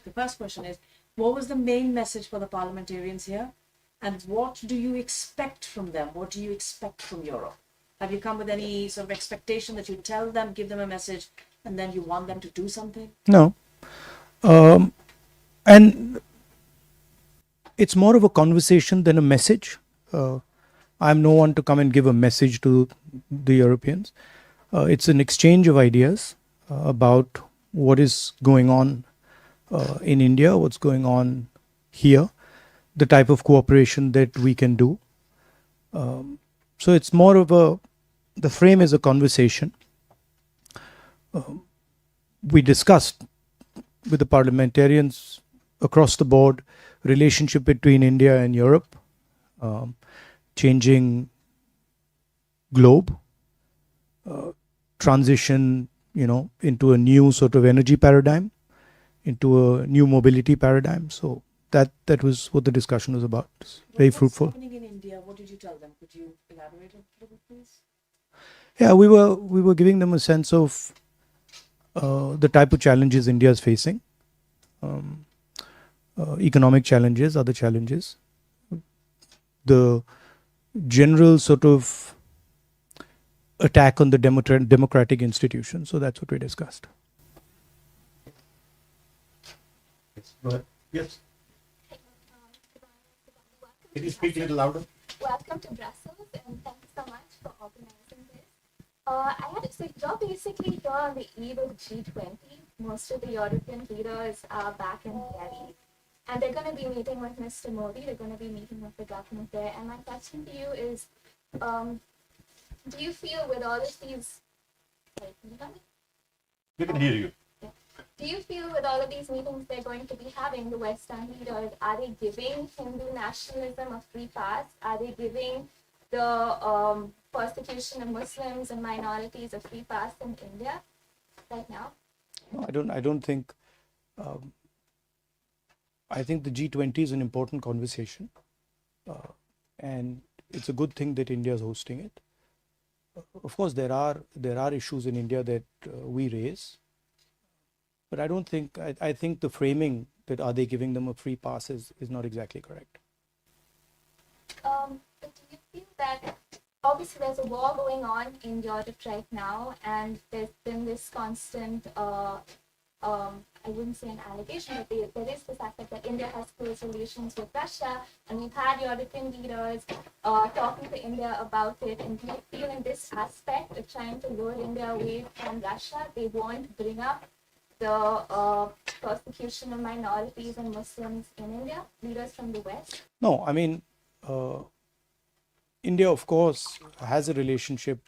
The first question is, what was the main message for the parliamentarians here? And what do you expect from them? What do you expect from Europe? Have you come with any sort of expectation that you tell them, give them a message, and then you want them to do something? No. And it's more of a conversation than a message. I'm no one to come and give a message to the Europeans. It's an exchange of ideas about what is going on in India, what's going on here, the type of cooperation that we can do. So it's more of the frame is a conversation. We discussed with the parliamentarians across the board relationship between India and Europe, changing globe, transition, into a new sort of energy paradigm, into a new mobility paradigm. So that was what the discussion was about. It's very fruitful. What's happening in India? What did you tell them? Could you elaborate a little bit, please? Yeah, we were giving them a sense of the type of challenges India is facing, economic challenges, other challenges, the general sort of attack on the democratic institutions. So that's what we discussed. Go ahead. Yes. Can you speak a little louder? Welcome to Brussels, and thank you so much for organizing this. So you're basically here on the eve of G20. Most of the European leaders are back in Delhi, and they're going to be meeting with Mr. Modi. They're going to be meeting with the government there. And my question to you is, do you feel with all of these... Sorry, can you hear me? We can hear you. Do you feel with all of these meetings they're going to be having, the Western leaders, are they giving Hindu nationalism a free pass? Are they giving the persecution of Muslims and minorities a free pass in India right now? No, I don't think. I think the G20 is an important conversation, and it's a good thing that India is hosting it. Of course, there are issues in India that we raise. But I don't think, I think the framing that are they giving them a free pass is not exactly correct. But do you feel that obviously there's a war going on in Europe right now, and there's been this constant, I wouldn't say an allegation, but there is this aspect that India has close relations with Russia, and we've had European leaders talking to India about it. And do you feel in this aspect of trying to lure India away from Russia, they won't bring up the persecution of minorities and Muslims in India, leaders from the West? No, I mean, India, of course, has a relationship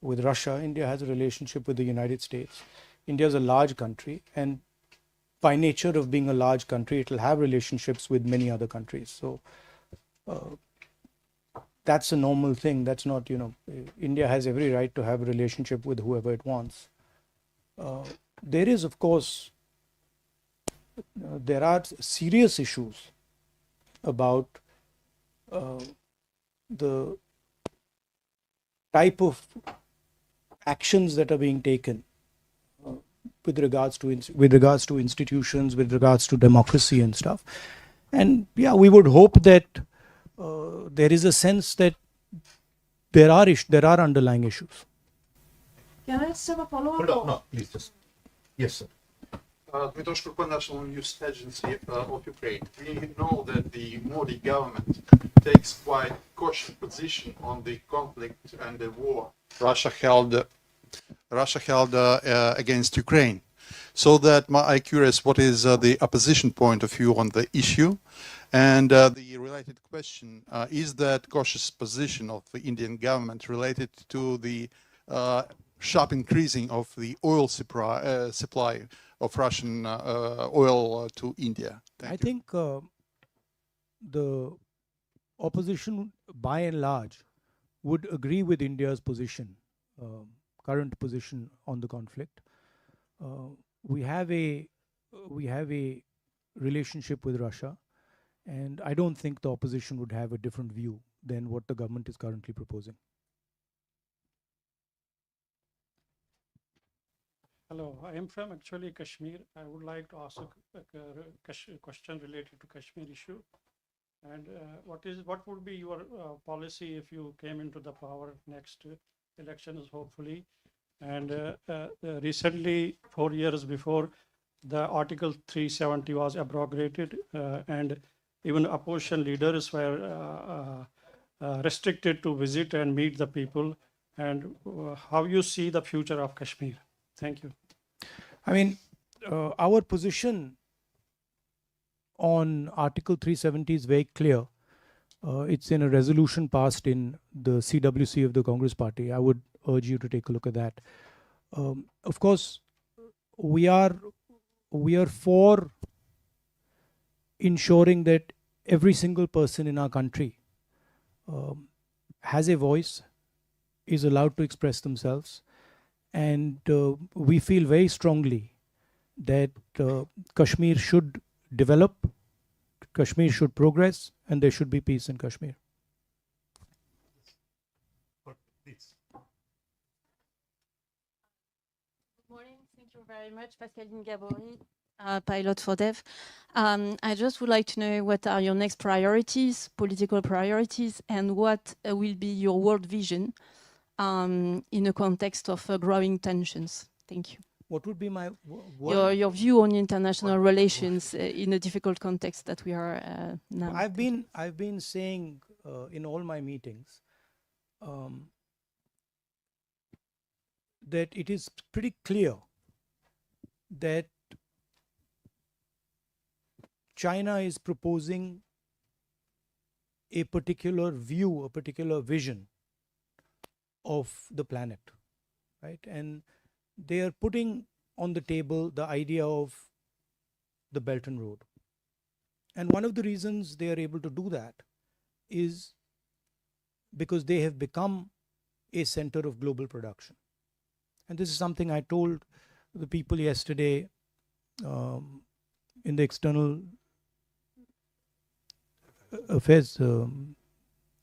with Russia. India has a relationship with the United States. India is a large country, and by nature of being a large country, it will have relationships with many other countries. So that's a normal thing. That's not, India has every right to have a relationship with whoever it wants. There is, of course, there are serious issues about the type of actions that are being taken with regards to institutions, with regards to democracy and stuff. And yeah, we would hope that there is a sense that there are underlying issues. Can I just have a follow-up? No, please just. Yes, sir. Dmitry Shkurko, National News Agency of Ukraine. We know that the Modi government takes quite cautious position on the conflict and the war Russia held against Ukraine. So that I'm curious, what is the opposition point of view on the issue? And the related question, is that cautious position of the Indian government related to the sharp increasing of the oil supply of Russian oil to India? I think the opposition, by and large, would agree with India's position, current position on the conflict. We have a relationship with Russia, and I don't think the opposition would have a different view than what the government is currently proposing. Hello, I am from actually Kashmir. I would like to ask a question related to Kashmir issue. And what would be your policy if you came into the power next elections, hopefully? And recently, 4 years before, the Article 370 was abrogated, and even opposition leaders were restricted to visit and meet the people. And how you see the future of Kashmir? Thank you. I mean, our position on Article 370 is very clear. It's in a resolution passed in the CWC of the Congress Party. I would urge you to take a look at that. Of course, we are for ensuring that every single person in our country has a voice, is allowed to express themselves, and we feel very strongly that Kashmir should develop, Kashmir should progress, and there should be peace in Kashmir. Please. Good morning. Thank you very much, Pascaline Gabory, pilot for Dev. I just would like to know what are your next priorities, political priorities, and what will be your world vision in a context of growing tensions. Thank you. What would be my Your view on international relations in a difficult context that we are now. I've been saying in all my meetings that it is pretty clear that China is proposing a particular view, a particular vision of the planet, right? And they are putting on the table the idea of the Belt and Road. And one of the reasons they are able to do that is because they have become a center of global production. And this is something I told the people yesterday in the External Affairs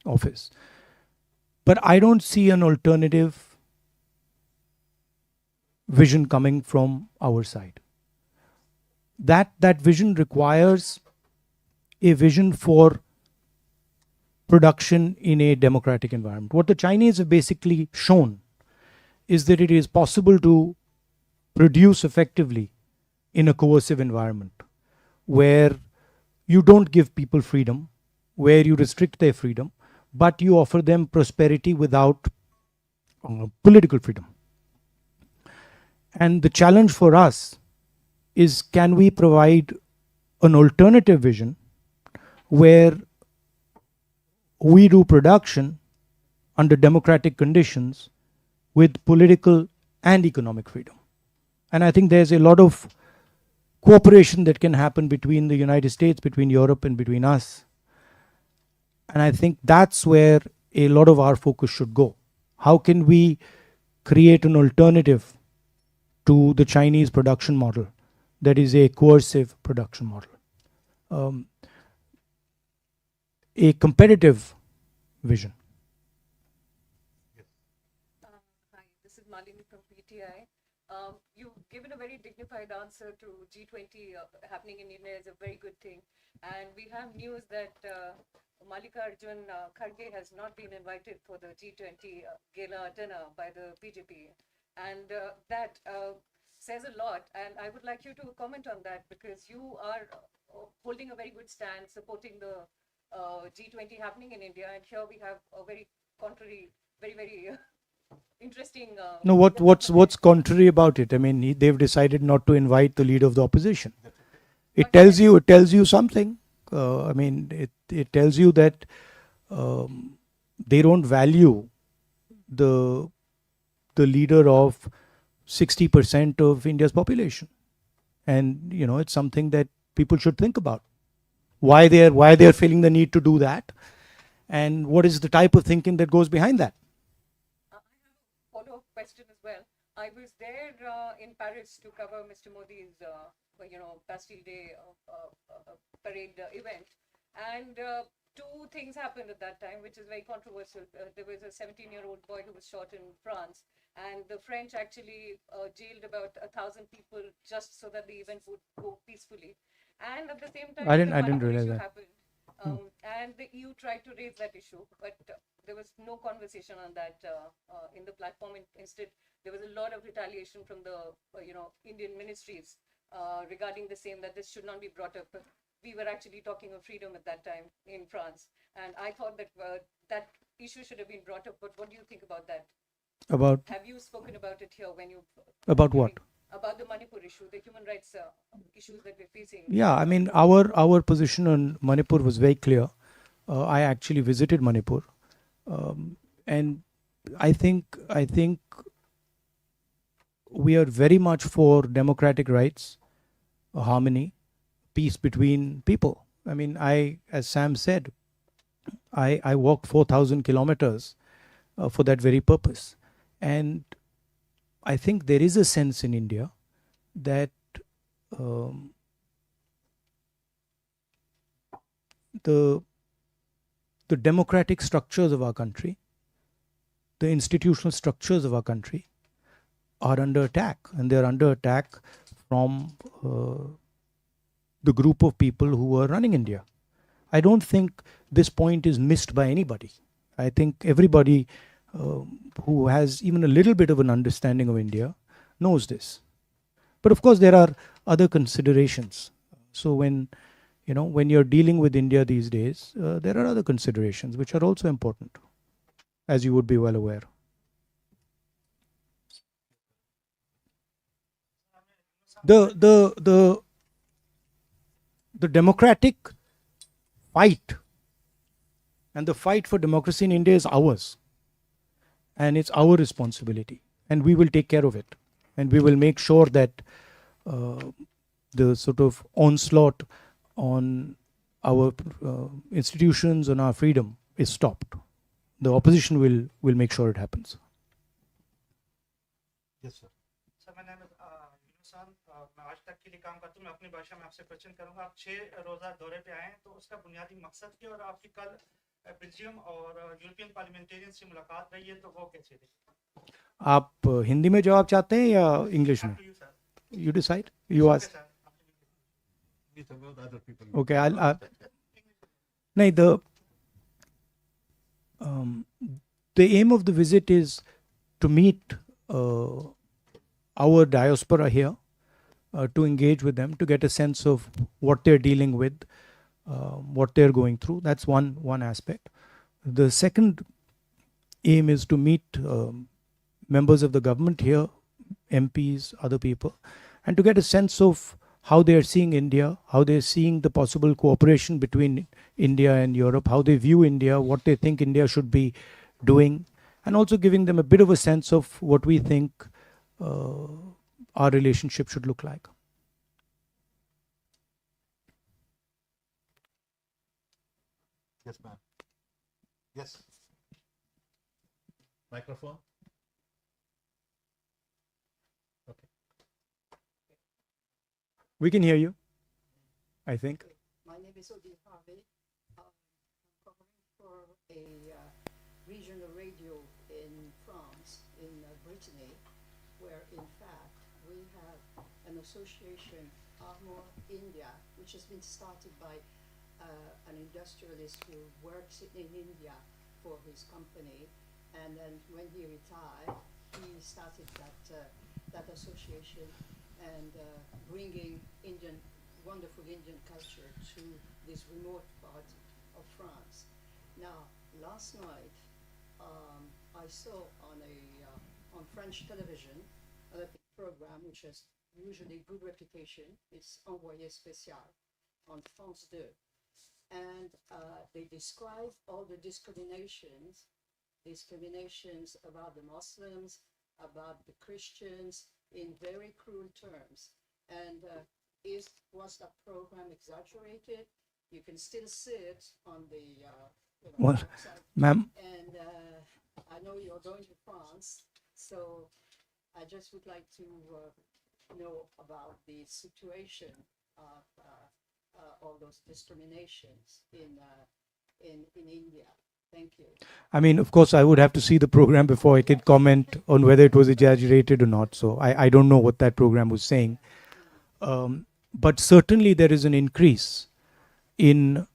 office. But I don't see an alternative vision coming from our side. That vision requires a vision for production in a democratic environment. What the Chinese have basically shown is that it is possible to produce effectively in a coercive environment where you don't give people freedom, where you restrict their freedom, but you offer them prosperity without political freedom. And the challenge for us is, can we provide an alternative vision where we do production under democratic conditions with political and economic freedom? And I think there's a lot of cooperation that can happen between the United States, between Europe, and between us. And I think that's where a lot of our focus should go. How can we create an alternative to the Chinese production model that is a coercive production model? A competitive vision. Hi, this is Malini from PTI. You've given a very dignified answer to G20 happening in India is a very good thing. And we have news that Mallikarjun Kharge has not been invited for the G20 gala dinner by the BJP. And that says a lot. And I would like you to comment on that, because you are holding a very good stand, supporting the G20 happening in India. And here we have a very contrary, very interesting. No, what's contrary about it? I mean, they've decided not to invite the leader of the opposition. It tells you something. I mean, it tells you that they don't value the leader of 60% of India's population, and it's something that people should think about. Why they're feeling the need to do that, and what is the type of thinking that goes behind that? Follow-up question as well. I was there in Paris to cover Mr. Modi's, Bastille Day parade event, and two things happened at that time, which is very controversial. There was a 17-year-old boy who was shot in France, and the French actually jailed about 1,000 people just so that the event would go peacefully. And at the same time, I the didn't Manipur realize issue that. happened, and the EU tried to raise that issue, but there was no conversation on that in the platform. Instead, there was a lot of retaliation from the Indian ministries regarding the same, that this should not be brought up. But we were actually talking of freedom at that time in France, and I thought that that issue should have been brought up. But what do you think about that? About Have you spoken about it here when you what? about the Manipur issue, the human rights issues that we're facing? Yeah, I mean, our position on Manipur was very clear. I actually visited Manipur, and I think we are very much for democratic rights, harmony, peace between people. I mean, as Sam said, I walked 4,000 kilometers for that very purpose, and I think there is a sense in India that the democratic structures of our country, the institutional structures of our country are under attack, and they're under attack from the group of people who are running India. I don't think this point is missed by anybody. I think everybody who has even a little bit of an understanding of India knows this. But of course, there are other considerations. So when you're dealing with India these days, there are other considerations which are also important, as you would be well aware. The democratic fight and the fight for democracy in India is ours, and it's our responsibility, and we will take care of it, and we will make sure that the sort of onslaught on our institutions, on our freedom is stopped. The opposition will make sure it happens. Yes, sir. Sir मैं नाम यूनुसान मैं आज तक के लिए काम करता हूँ मैं अपनी भाषा में आपसे क्वेश्चन करूंगा आप 6 रोजा दौरे पे आए हैं तो उसका बुनियादी मकसद क्या और आपकी कल बेल्जियम और यूरोपियन पार्लियामेंटेरियन से मुलाकात रही है तो वो कैसे रही आप हिंदी में जवाब चाहते हैं या इंग्लिश में? You decide. You ask. These are both other people. Okay, no, the aim of the visit is to meet our diaspora here, to engage with them, to get a sense of what they're dealing with, what they're going through. That's one aspect. The second aim is to meet members of the government here, MPs, other people, and to get a sense of how they are seeing India, how they're seeing the possible cooperation between India and Europe, how they view India, what they think India should be doing, and also giving them a bit of a sense of what we think our relationship should look like. Yes, ma'am. Yes. Microphone. Okay. We can hear you, I think. My name is Odile Harvey. I'm covering for a regional radio in France, in Brittany, where in fact we have an association, Armor India, which has been started by an industrialist who works in India for his company, and then when he retired, he started that association and bringing wonderful Indian culture to this remote part of France. Now, last night, I saw on French television a program which has usually good reputation. It's Envoyé Spécial on France 2. And they describe all the discriminations about the Muslims, about the Christians in very cruel terms. And was that program exaggerated? You can still see it on the website. Ma'am, And I know you're going to France, so I just would like to know about the situation of all those discriminations in India. Thank you. I mean, of course, I would have to see the program before I could comment on whether it was exaggerated or not. So I don't know what that program was saying. But certainly there is an increase in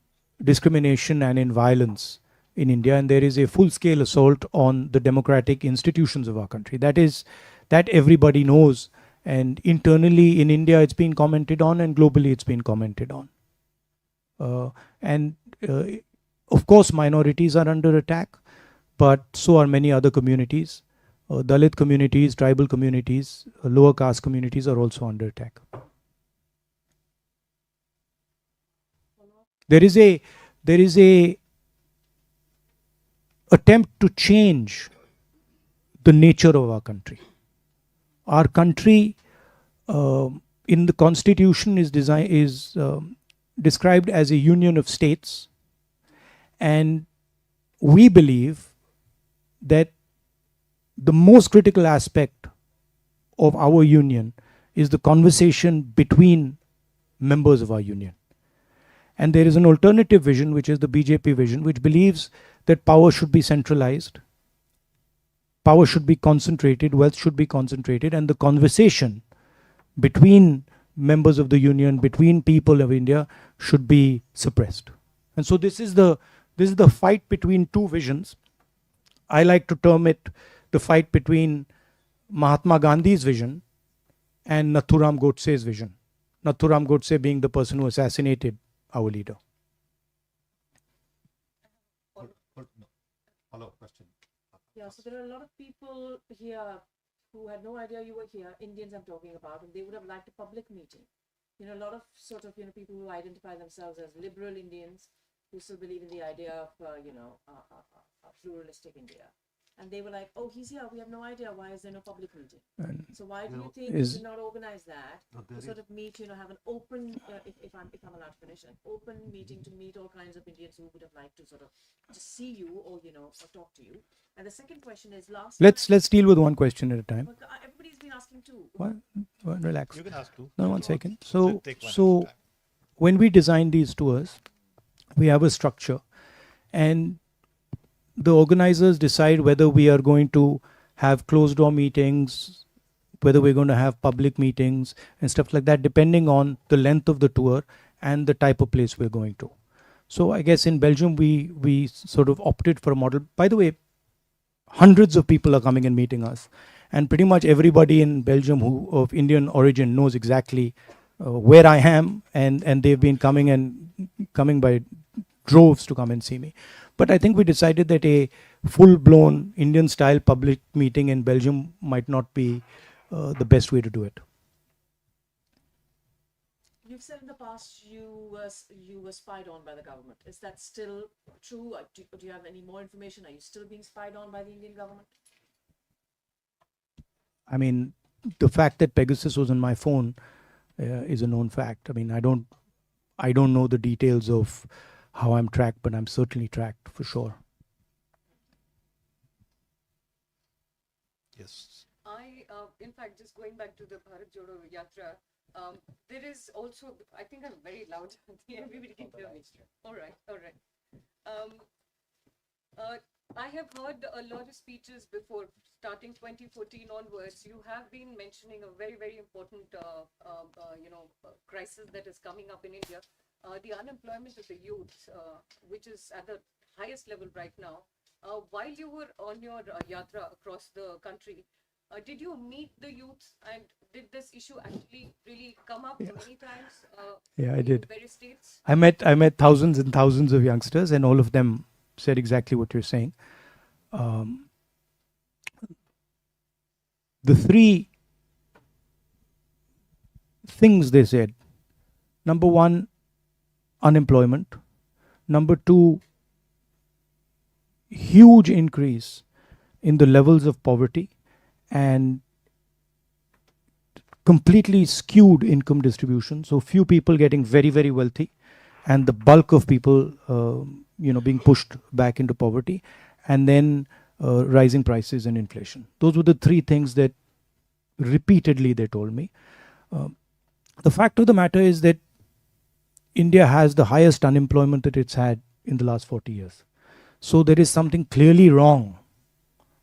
discrimination and in violence in India, and there is a full-scale assault on the democratic institutions of our country. That everybody knows, and internally in India it's been commented on, and globally it's been commented on. Of course, minorities are under attack, but so are many other communities. Dalit communities, tribal communities, lower caste communities are also under attack. There is a attempt to change the nature of our country. Our country in the constitution is described as a union of states, and we believe that the most critical aspect of our union is the conversation between members of our union. And there is an alternative vision, which is the BJP vision, which believes that power should be centralized, power should be concentrated, wealth should be concentrated, and the conversation between members of the union, between people of India, should be suppressed. And so this is the fight between two visions. I like to term it the fight between Mahatma Gandhi's vision and Nathuram Godse's vision. Nathuram Godse being the person who assassinated our leader. Follow-up question. Yeah, so there are a lot of people here who had no idea you were here, Indians I'm talking about, and they would have liked a public meeting. You know, a lot of sort of, people who identify themselves as liberal Indians who still believe in the idea of, a pluralistic India. And they were like, oh, he's here, we have no idea, why is there no public meeting? And So why do you think is- you did not organize that there to sort of meet, have an open, if I'm allowed to finish, an open meeting to meet all kinds of Indians who would have liked to sort of just see you or, or talk to you. And the second question is Let's deal with one question at a time. everybody's been asking too. What? Relax. You can ask two. No, 1 second. We'll take one at a So time. when we design these tours, we have a structure, and the organizers decide whether we are going to have closed door meetings, whether we're going to have public meetings and stuff like that, depending on the length of the tour and the type of place we're going to. So I guess in Belgium, we sort of opted for a model. By the way, hundreds of people are coming and meeting us, and pretty much everybody in Belgium who of Indian origin knows exactly where I am, and they've been coming by droves to come and see me. But I think we decided that a full-blown Indian-style public meeting in Belgium might not be the best way to do it. You've said in the past you were spied on by the government. Is that still true? Do you have any more information? Are you still being spied on by the Indian government? I mean, the fact that Pegasus was on my phone is a known fact. I mean, I don't know the details of how I'm tracked, but I'm certainly tracked for sure. Yes. In fact, just going back to the Bharat Jodo Yatra, there is also, I think I'm very loud. Everybody can hear me. All right. I have heard a lot of speeches before, starting 2014 onwards. You have been mentioning a very, very important, crisis that is coming up in India. The unemployment of the youth, which is at the highest level right now. While you were on your yatra across the country, did you meet the youth, and did this issue actually really come up many times? Yeah, I in did. Various states. I met thousands and thousands of youngsters, and all of them said exactly what you're saying. The three things they said: number one, unemployment; number two, huge increase in the levels of poverty, and completely skewed income distribution. So few people getting very, very wealthy, and the bulk of people, being pushed back into poverty, and then rising prices and inflation. Those were the three things that repeatedly they told me. The fact of the matter is that India has the highest unemployment that it's had in the last 40 years. So there is something clearly wrong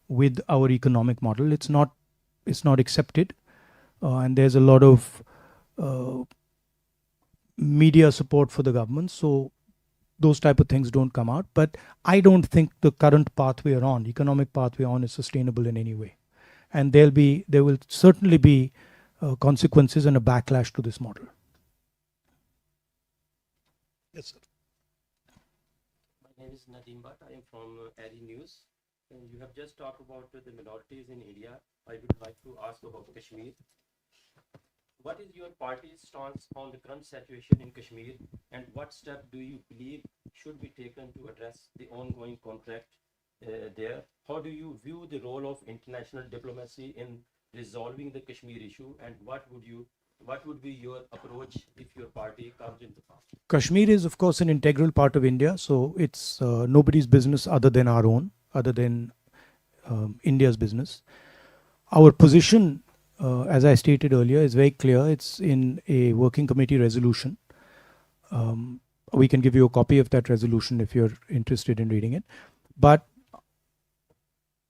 with our economic model. It's not accepted, and there's a lot of media support for the government. So those type of things don't come out. But I don't think the current path we are on, economic path we are on, is sustainable in any way. And there will certainly be consequences and a backlash to this model. Yes, sir. My name is Nadeem Bhatt. I am from ARI News. And you have just talked about the minorities in India. I would like to ask about Kashmir. What is your party's stance on the current situation in Kashmir, and what step do you believe should be taken to address the ongoing conflict there? How do you view the role of international diplomacy in resolving the Kashmir issue, and what would be your approach if your party comes into power? Kashmir is, of course, an integral part of India, so it's nobody's business other than our own, other than India's business. Our position, as I stated earlier, is very clear. It's in a working committee resolution. We can give you a copy of that resolution if you're interested in reading it. But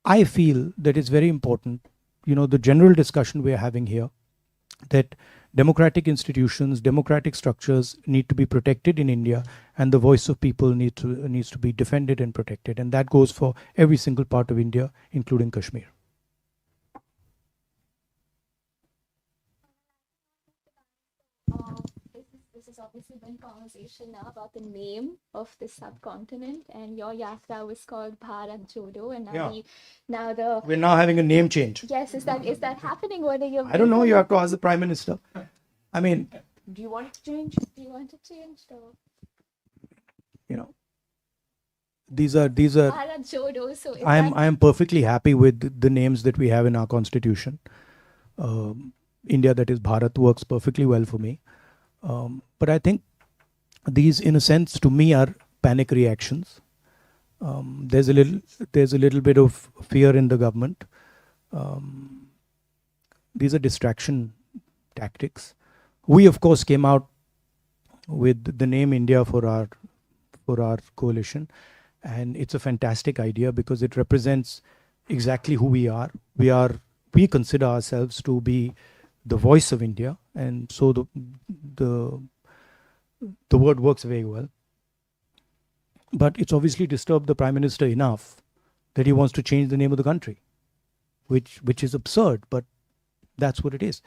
I feel that it's very important, the general discussion we're having here, that democratic institutions, democratic structures need to be protected in India, and the voice of people needs to be defended and protected. And that goes for every single part of India, including Kashmir. This has obviously been conversation now about the name of the subcontinent, and your yatra was called Bharat Jodo, and now We're now having a name change. yes, is that happening? What are your? I don't know. You have to ask the Prime Minister. I mean, Do you want it to change? Do you want to change the these are. Bharat Jodo? So is I am perfectly happy with the names that we have in our constitution. India, that is Bharat, works perfectly well for me. But I think these, in a sense, to me, are panic reactions. There's a little bit of fear in the government. These are distraction tactics. We, of course, came out with the name India for our coalition, and it's a fantastic idea because it represents exactly who we are. We consider ourselves to be the voice of India, and so the word works very well. But it's obviously disturbed the Prime Minister enough that he wants to change the name of the country, which is absurd, but that's what it is.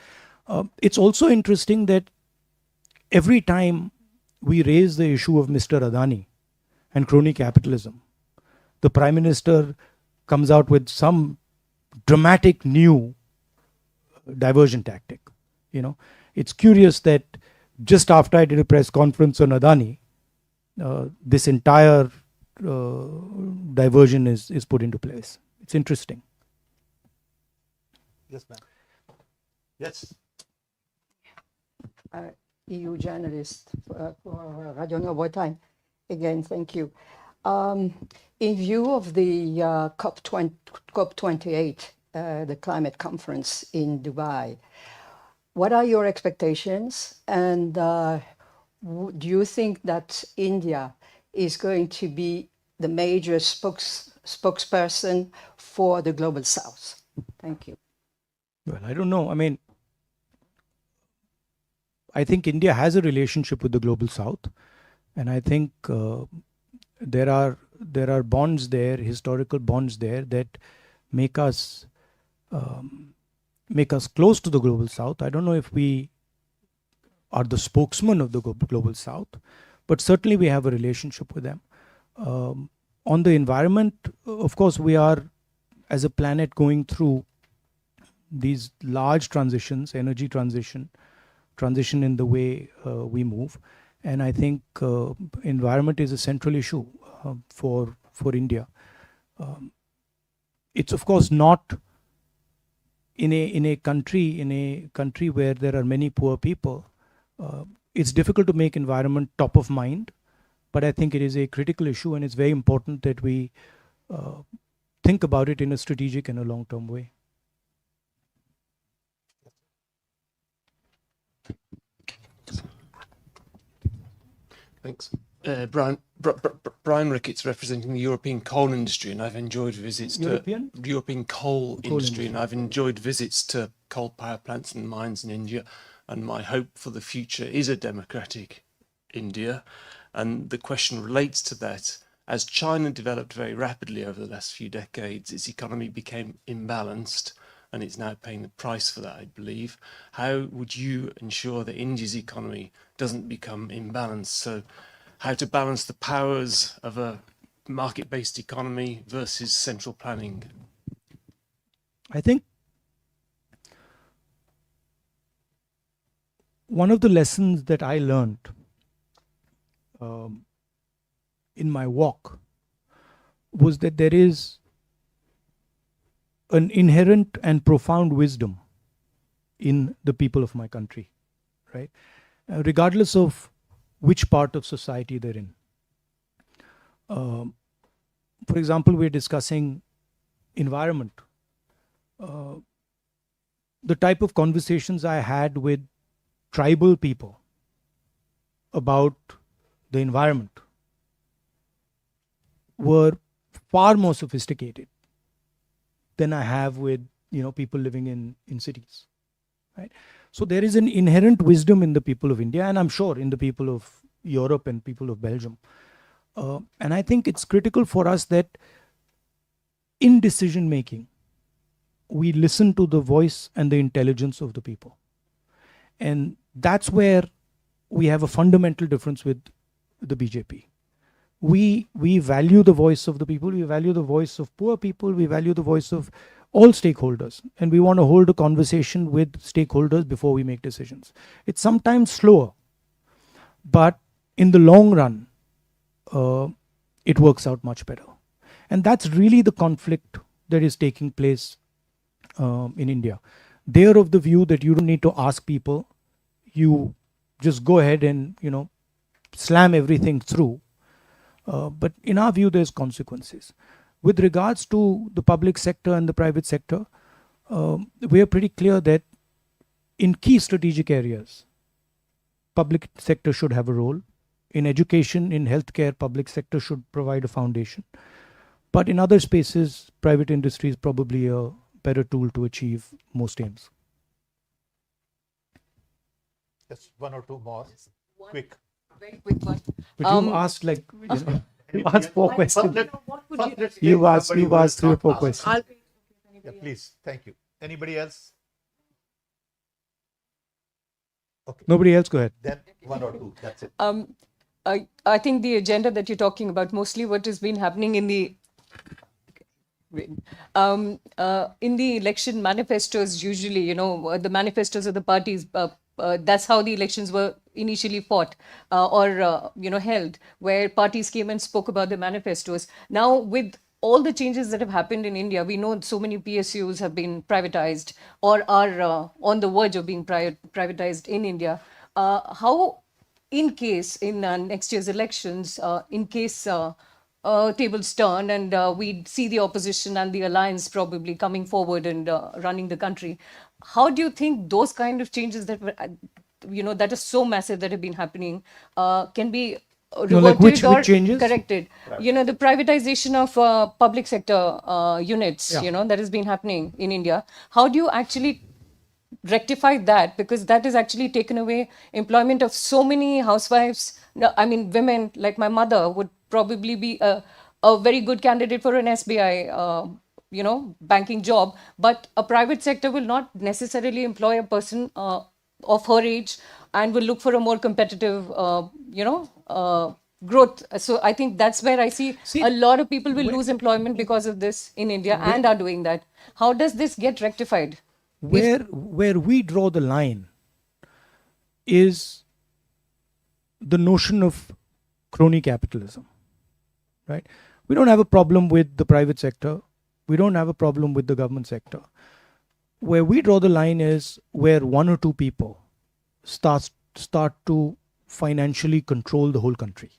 It's also interesting that every time we raise the issue of Mr. Adani and crony capitalism, the Prime Minister comes out with some dramatic new diversion tactic. It's curious that just after I did a press conference on Adani, this entire diversion is put into place. It's interesting. Yes, ma'am. Yes. EU journalist for Radio Nova Time. Again, thank you. In view of the COP28, the climate conference in Dubai, what are your expectations? And do you think that India is going to be the major spokesperson for the Global South? Thank you. Well, I don't know. I mean, I think India has a relationship with the Global South, and I think there are bonds there, historical bonds there, that make us close to the Global South. I don't know if we are the spokesman of the Global South, but certainly we have a relationship with them. On the environment, of course, we are, as a planet, going through these large transitions, energy transition in the way we move. And I think environment is a central issue for India. It's of course not in a country where there are many poor people. It's difficult to make environment top of mind, but I think it is a critical issue, and it's very important that we think about it in a strategic and a long-term way. Thanks. Brian Ricketts, representing the European coal industry, and I've enjoyed visits European? to European coal industry, and industry. I've enjoyed visits to coal power plants and mines in India. And my hope for the future is a democratic India. And the question relates to that. As China developed very rapidly over the last few decades, its economy became imbalanced, and it's now paying the price for that, I believe. How would you ensure that India's economy doesn't become imbalanced? So how to balance the powers of a market-based economy versus central planning? I think one of the lessons that I learned in my walk was that there is an inherent and profound wisdom in the people of my country, right? Regardless of which part of society they're in. For example, we're discussing environment. The type of conversations I had with tribal people about the environment were far more sophisticated than I have with people living in cities, right? So there is an inherent wisdom in the people of India, and I'm sure in the people of Europe and people of Belgium. And I think it's critical for us that in decision making, we listen to the voice and the intelligence of the people. And that's where we have a fundamental difference with the BJP. We value the voice of the people, we value the voice of poor people, we value the voice of all stakeholders, and we want to hold a conversation with stakeholders before we make decisions. It's sometimes slower, but in the long run, it works out much better. And that's really the conflict that is taking place in India. They're of the view that you don't need to ask people, you just go ahead and slam everything through. But in our view, there's consequences. With regards to the public sector and the private sector, we are pretty clear that in key strategic areas, public sector should have a role. In education, in healthcare, public sector should provide a foundation. But in other spaces, private industry is probably a better tool to achieve most aims. Just one or two more. Quick. Very quick one. But you asked you asked 4 questions. What would you You've asked 3 or 4 questions. Yeah, please. Thank you. Anybody else? Okay. Nobody else, go ahead. Then one or two. That's it. I think the agenda that you're talking about, mostly what has been happening in the election manifestos, usually, the manifestos of the parties, that's how the elections were initially fought or held, where parties came and spoke about the manifestos. Now, with all the changes that have happened in India, we know so many PSUs have been privatized or are on the verge of being privatized in India. How, in case in next year's elections, in case tables turn and we see the opposition and the alliance probably coming forward and running the country, how do you think those kind of changes that were, that are so massive that have been happening can be reverted which changes? Corrected? The privatization of public sector units, that has been happening in India. How do you actually rectify that? Because that has actually taken away employment of so many housewives. I mean, women like my mother would probably be a very good candidate for an SBI, banking job. But a private sector will not necessarily employ a person of her age and will look for a more competitive, growth. So I think that's where I see a lot of people will lose employment because of this in India and are doing that. How does this get rectified? Where we draw the line is the notion of crony capitalism, right? We don't have a problem with the private sector. We don't have a problem with the government sector. Where we draw the line is where 1 or 2 people start to financially control the whole country,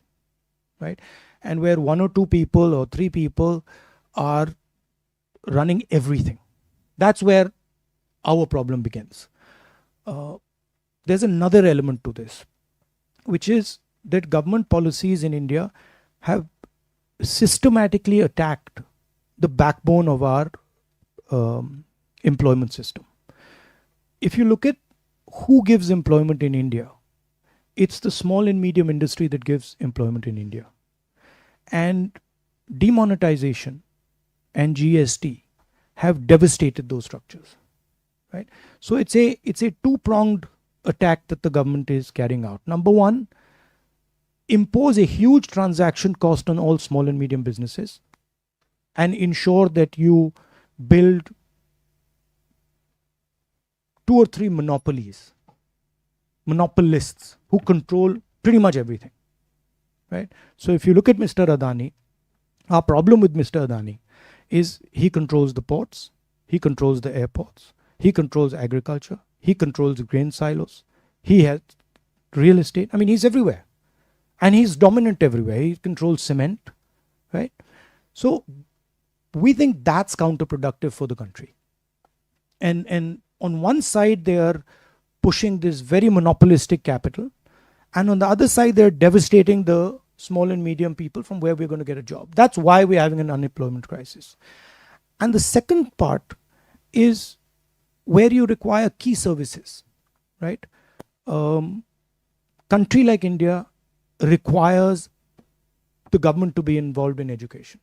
right? And where 1 or 2 people or 3 people are running everything. That's where our problem begins. There's another element to this, which is that government policies in India have systematically attacked the backbone of our employment system. If you look at who gives employment in India, it's the small and medium industry that gives employment in India. And demonetization and GST have devastated those structures, right? So it's a two-pronged attack that the government is carrying out. Number one, impose a huge transaction cost on all small and medium businesses and ensure that you build 2 or 3 monopolists who control pretty much everything, right? So if you look at Mr. Adani, our problem with Mr. Adani is he controls the ports, he controls the airports, he controls agriculture, he controls grain silos, he has real estate. I mean, he's everywhere. And he's dominant everywhere. He controls cement, right? So we think that's counterproductive for the country. And on one side, they are pushing this very monopolistic capital. And on the other side, they're devastating the small and medium people from where we're going to get a job. That's why we're having an unemployment crisis. And the second part is where you require key services, right? Country like India requires the government to be involved in education.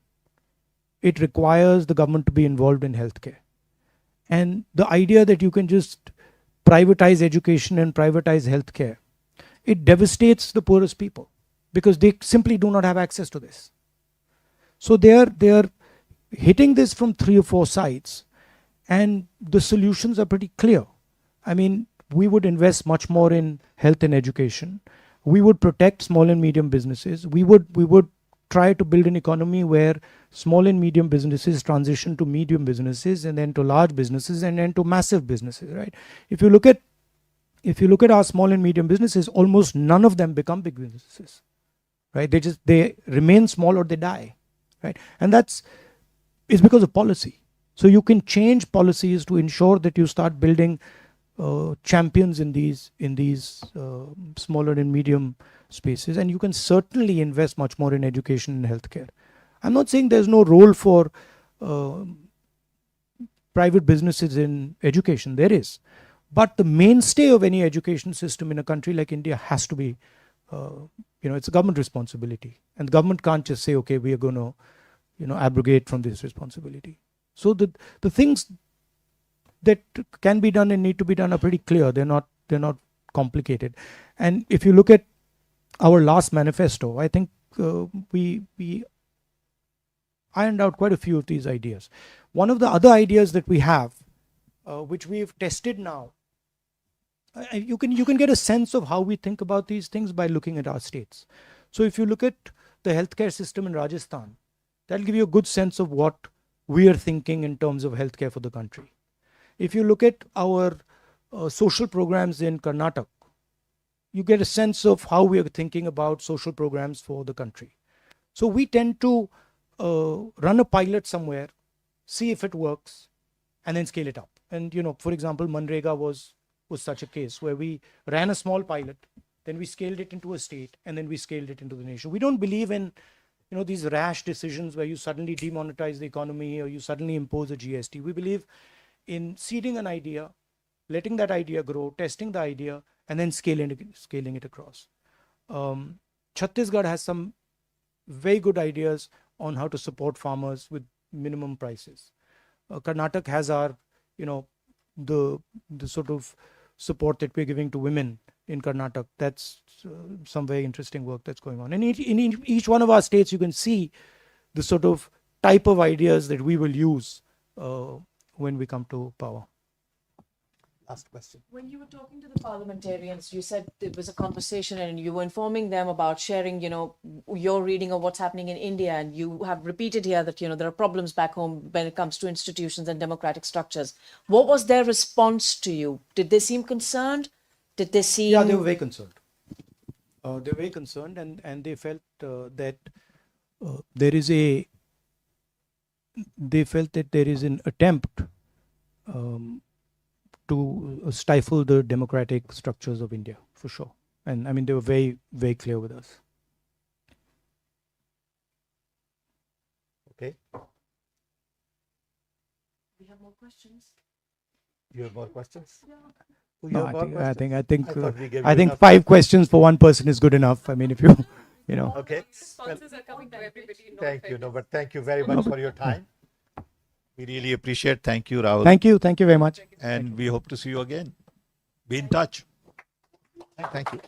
It requires the government to be involved in healthcare. And the idea that you can just privatize education and privatize healthcare, it devastates the poorest people because they simply do not have access to this. So they are hitting this from 3 or 4 sides, and the solutions are pretty clear. I mean, we would invest much more in health and education. We would protect small and medium businesses. We would try to build an economy where small and medium businesses transition to medium businesses and then to large businesses and then to massive businesses, right? If you look at our small and medium businesses, almost none of them become big businesses, right? They remain small or they die, right? And it's because of policy. So you can change policies to ensure that you start building champions in these smaller and medium spaces, and you can certainly invest much more in education and healthcare. I'm not saying there's no role for private businesses in education. There is, but the mainstay of any education system in a country like India has to be, it's a government responsibility, and the government can't just say, okay, we are going to, abrogate from this responsibility. So the things that can be done and need to be done are pretty clear. They're not complicated. And if you look at our last manifesto, I think we ironed out quite a few of these ideas. One of the other ideas that we have, which we've tested now, you can get a sense of how we think about these things by looking at our states. So if you look at the healthcare system in Rajasthan, that'll give you a good sense of what we are thinking in terms of healthcare for the country. If you look at our social programs in Karnataka, you get a sense of how we are thinking about social programs for the country. So we tend to run a pilot somewhere, see if it works, and then scale it up. And, for example, Manrega was such a case where we ran a small pilot, then we scaled it into a state, and then we scaled it into the nation. We don't believe in, these rash decisions where you suddenly demonetize the economy or you suddenly impose a GST. We believe in seeding an idea, letting that idea grow, testing the idea, and then scaling it across. Chhattisgarh has some very good ideas on how to support farmers with minimum prices. Karnataka has our, the sort of support that we're giving to women in Karnataka. That's some very interesting work that's going on. And in each one of our states, you can see the sort of type of ideas that we will use when we come to power. Last question. When you were talking to the parliamentarians, you said there was a conversation and you were informing them about sharing, your reading of what's happening in India. And you have repeated here that, there are problems back home when it comes to institutions and democratic structures. What was their response to you? Did they seem concerned? Did they seem... Yeah, they were very concerned. They were very concerned and they felt that they felt that there is an attempt to stifle the democratic structures of India, for sure. And I mean, they were very, very clear with us. Okay. We have more questions. You have more questions? Oh, you No, have more I questions? think, thought we gave I you think enough 5 questions for one person is good enough. I mean, if you, you know. Okay. Well, Responses are coming to everybody. No thank you. offense. No, but thank you very much for your time. We really appreciate. Thank you, Rahul. Thank you very much. And we hope to see you again. Be in touch. Thank you.